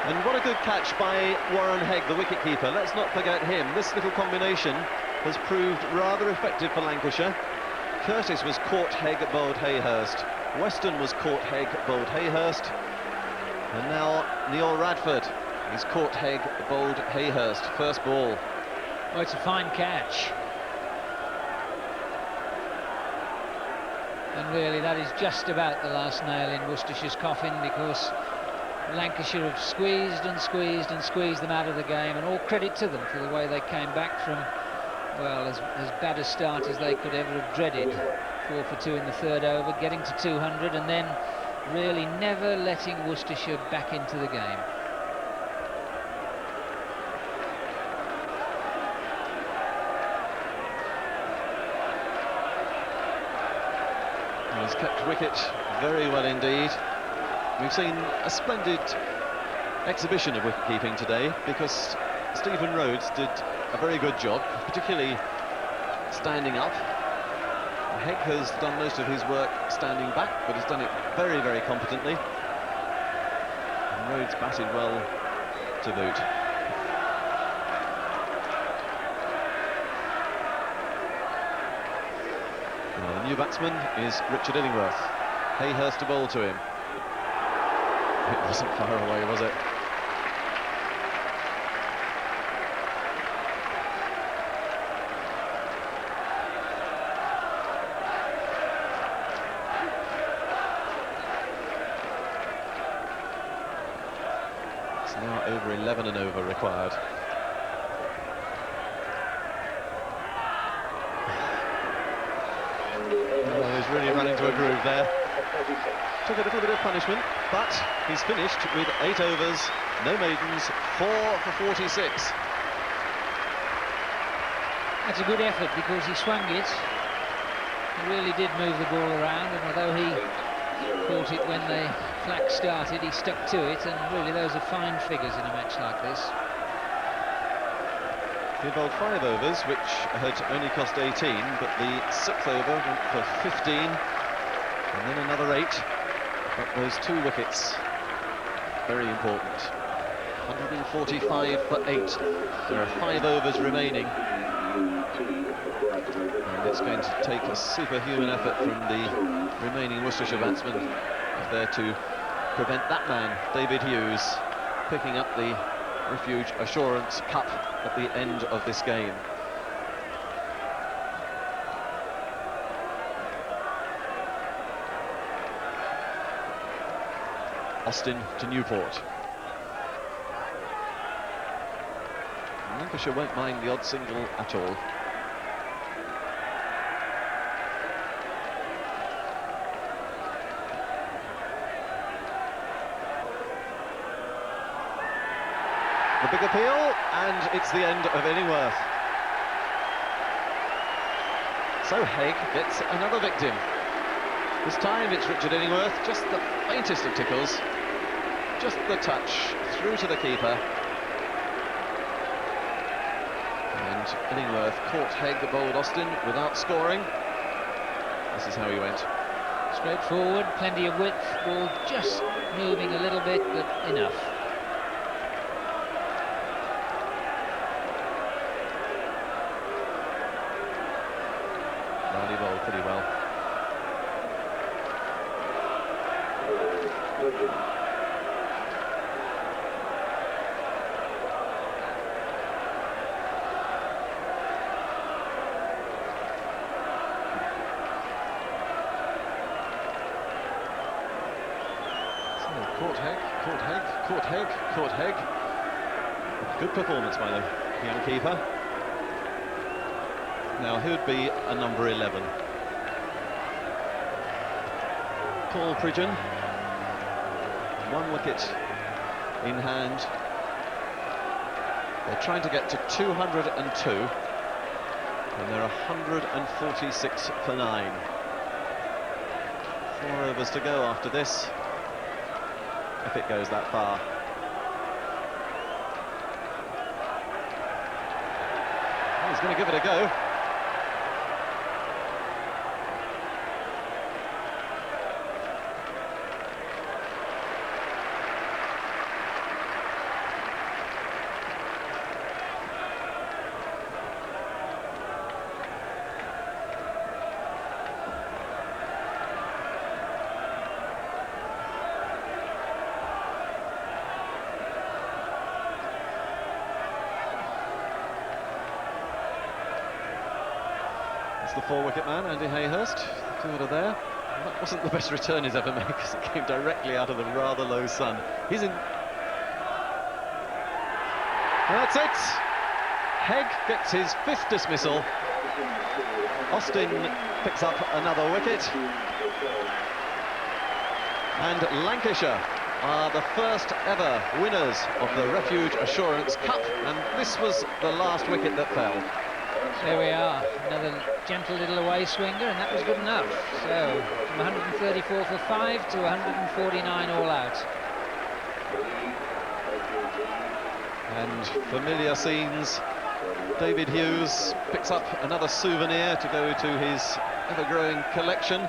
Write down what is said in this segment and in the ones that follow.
And what a good catch by Warren Hegg, the wicketkeeper. Let's not forget him. This little combination has proved rather effective for Lancashire. Curtis was caught, Hegg bowled Hayhurst. Weston was caught, Hegg bowled Hayhurst. And now Neil Radford is caught, Hegg bowled Hayhurst. First ball. Oh, it's a fine catch. And really that is just about the last nail in Worcestershire's coffin, because Lancashire have squeezed and squeezed and squeezed them out of the game, and all credit to them for the way they came back from, well, as bad a start as they could ever have dreaded. 4 for 2 in the third over, getting to 200, and then really never letting Worcestershire back into the game. He's kept wicket very well indeed. We've seen a splendid exhibition of wicket-keeping today, because Stephen Rhodes did a very good job, particularly standing up. Hegg has done most of his work standing back, but has done it very, very competently. And Rhodes batted well to boot. Now, the new batsman is Richard Illingworth. Hayhurst to bowl to him. It wasn't far away, was it? It's now over 11 and over required. Oh, he's really running to a groove there. Took a little bit of punishment, but he's finished with 8 overs, no maidens, 4 for 46. That's a good effort, because he swung it. He really did move the ball around, and although he caught it when the flack started, he stuck to it, and really those are fine figures in a match like this. He bowled 5 overs, which had only cost 18, but the 6th over went for 15, and then another 8. But those 2 wickets, very important. 145 for 8. There are 5 overs remaining. And it's going to take a superhuman effort from the remaining Worcestershire batsmen if they're to prevent that man, David Hughes, picking up the Refuge Assurance Cup at the end of this game. Austin to Newport. Lancashire won't mind the odd single at all. The big appeal, and it's the end of Illingworth. So Hegg gets another victim. This time it's Richard Illingworth, just the faintest of tickles, just the touch through to the keeper. And Illingworth caught Hegg, bowled Austin without scoring. This is how he went. Straightforward, plenty of width, ball just moving a little bit, but enough. Riley bowled pretty well. Caught Hegg, caught Hegg, caught Hegg, caught Hegg. Good performance by the young keeper. Now, who'd be a number 11? Paul Pridgeon. 1 wicket in hand. They're trying to get to 202. And they're 146 for 9. 4 overs to go after this, if it goes that far. He's going to give it a go. the 4-wicket man, Andy Hayhurst. The fielder there. That wasn't the best return he's ever made because it came directly out of the rather low sun. He's in. That's it. Hegg gets his 5th dismissal. Austin picks up another wicket. And Lancashire are the first ever winners of the Refuge Assurance Cup, and this was the last wicket that fell. There we are, another gentle little away swinger, and that was good enough. So, from 134 for 5 to 149 all out. And familiar scenes. David Hughes picks up another souvenir to go to his ever-growing collection.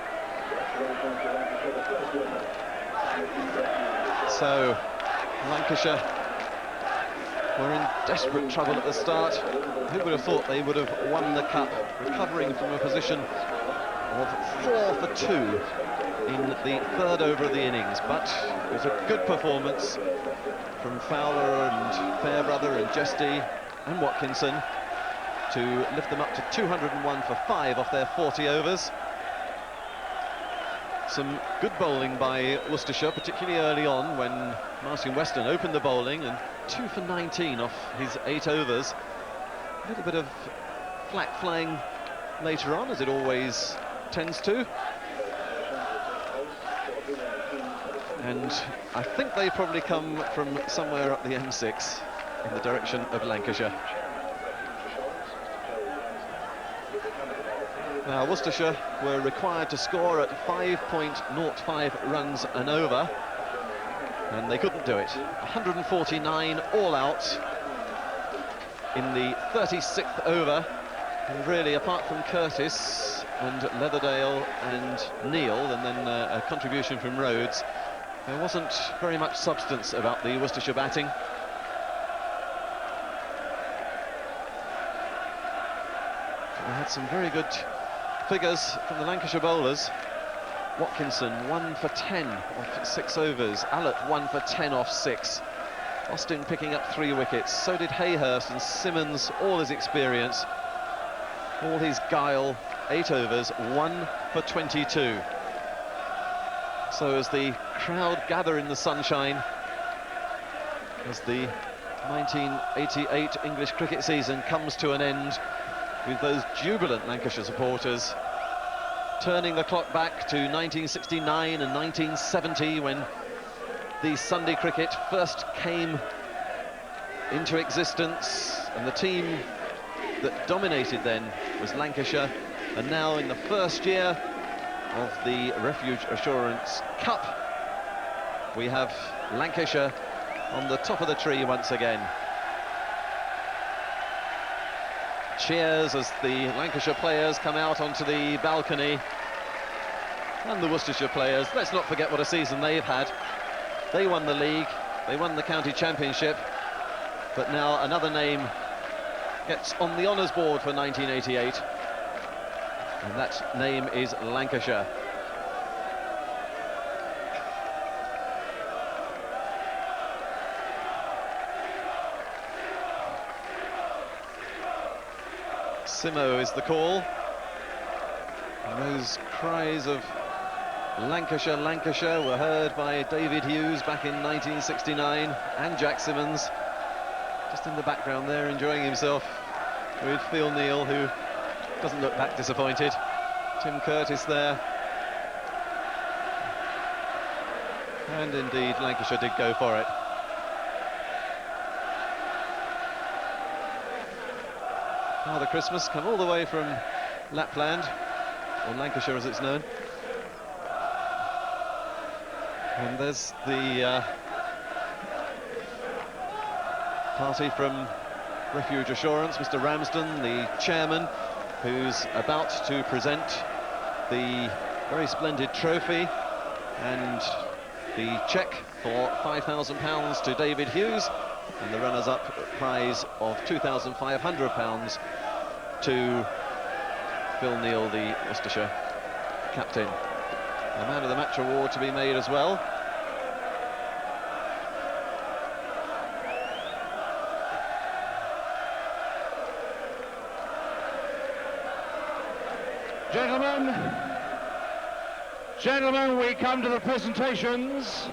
So, Lancashire were in desperate trouble at the start. Who would have thought they would have won the cup, recovering from a position of 4 for 2 in the 3rd over of the innings. But it was a good performance from Fowler and Fairbrother and Jesty and Watkinson to lift them up to 201 for 5 off their 40 overs. Some good bowling by Worcestershire, particularly early on when Martin Weston opened the bowling, and 2 for 19 off his 8 overs. A little bit of flack flying later on, as it always tends to. And I think they probably come from somewhere up the M6 in the direction of Lancashire. Now, Worcestershire were required to score at 5.05 runs an over, and they couldn't do it. 149 all out in the 36th over, and really, apart from Curtis and Leatherdale and Neil, and then a contribution from Rhodes, there wasn't very much substance about the Worcestershire batting. They had some very good figures from the Lancashire bowlers. Watkinson 1 for 10 off 6 overs. Allott 1 for 10 off 6. Austin picking up 3 wickets. So did Hayhurst, and Simmons, all his experience, all his guile. 8 overs, 1 for 22. So as the crowd gather in the sunshine, as the 1988 English cricket season comes to an end, with those jubilant Lancashire supporters turning the clock back to 1969 and 1970, when the Sunday cricket first came into existence, and the team that dominated then was Lancashire. And now, in the first year of the Refuge Assurance Cup, we have Lancashire on the top of the tree once again. Cheers as the Lancashire players come out onto the balcony, and the Worcestershire players. Let's not forget what a season they've had. They won the league, they won the county championship, but now another name gets on the honours board for 1988, and that name is Lancashire. Simo is the call, and those cries of Lancashire, Lancashire were heard by David Hughes back in 1969, and Jack Simmons just in the background there enjoying himself with Phil Neal, who doesn't look that disappointed. Tim Curtis there, and indeed Lancashire did go for it. Father Christmas come all the way from Lapland, or Lancashire as it's known. And there's the party from Refuge Assurance, Mr. Ramsden, the chairman, who's about to present the very splendid trophy and the cheque for £5,000 to David Hughes, and the runners-up prize of £2,500 to Phil Neal, the Worcestershire captain. A man of the match award to be made as well. Gentlemen, we come to the presentations.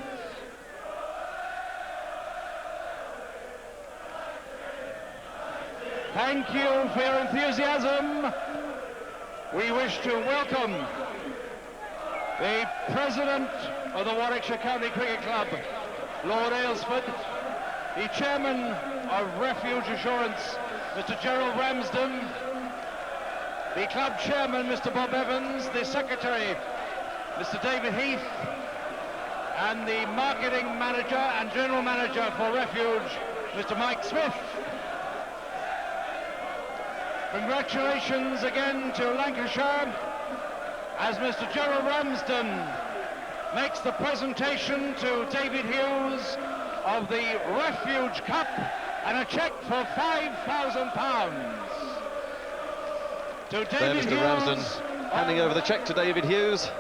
Thank you for your enthusiasm. We wish to welcome the President of the Warwickshire County Cricket Club, Lord Aylesford, the Chairman of Refuge Assurance, Mr. Gerald Ramsden, the Club Chairman, Mr. Bob Evans, the Secretary, Mr. David Heath, and the Marketing Manager and General Manager for Refuge, Mr. Mike Smith. Congratulations again to Lancashire as Mr. Gerald Ramsden makes the presentation to David Hughes of the Refuge Cup and a cheque for £5,000. To David Mr. Hughes, Ramsden handing over the cheque to David Hughes.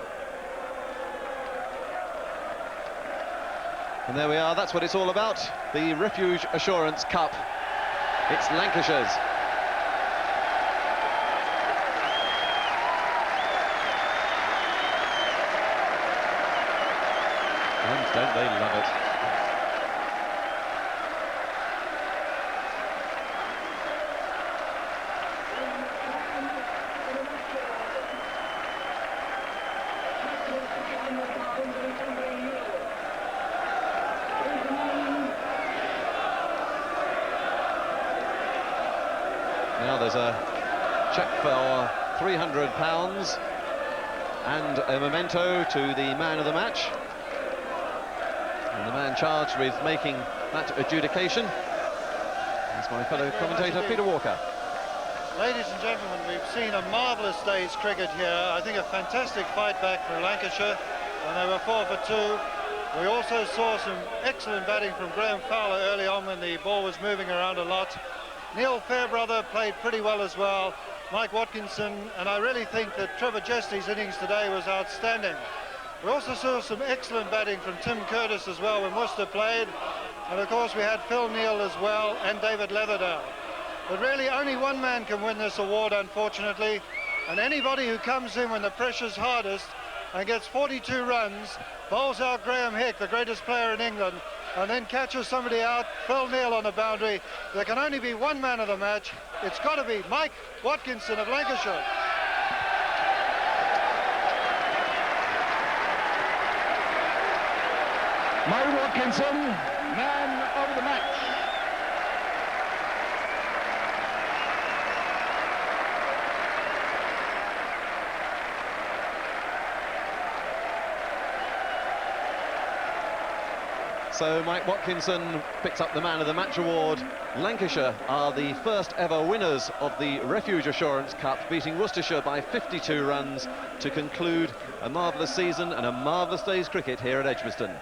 And there we are, that's what it's all about. The Refuge Assurance Cup. It's Lancashire's. And don't they love it? Now there's a cheque for £300 and a memento to the man of the match. And the man charged with making that adjudication is my fellow commentator, Peter Walker. Ladies and gentlemen, we've seen a marvellous day's cricket here. I think a fantastic fight back from Lancashire, and they were 4 for 2. We also saw some excellent batting from Graham Fowler early on when the ball was moving around a lot. Neil Fairbrother played pretty well as well, Mike Watkinson, and I really think that Trevor Jesty's innings today was outstanding. We also saw some excellent batting from Tim Curtis as well when Worcester played, and of course we had Phil Neal as well and David Leatherdale. But really only one man can win this award, unfortunately, and anybody who comes in when the pressure's hardest and gets 42 runs, bowls out Graham Hick, the greatest player in England, and then catches somebody out, Phil Neal on the boundary. There can only be one man of the match. It's got to be Mike Watkinson of Lancashire. Mike Watkinson, man of the match. So Mike Watkinson picks up the Man of the Match award. Lancashire are the first ever winners of the Refuge Assurance Cup, beating Worcestershire by 52 runs to conclude a marvellous season and a marvellous day's cricket here at Edgbaston.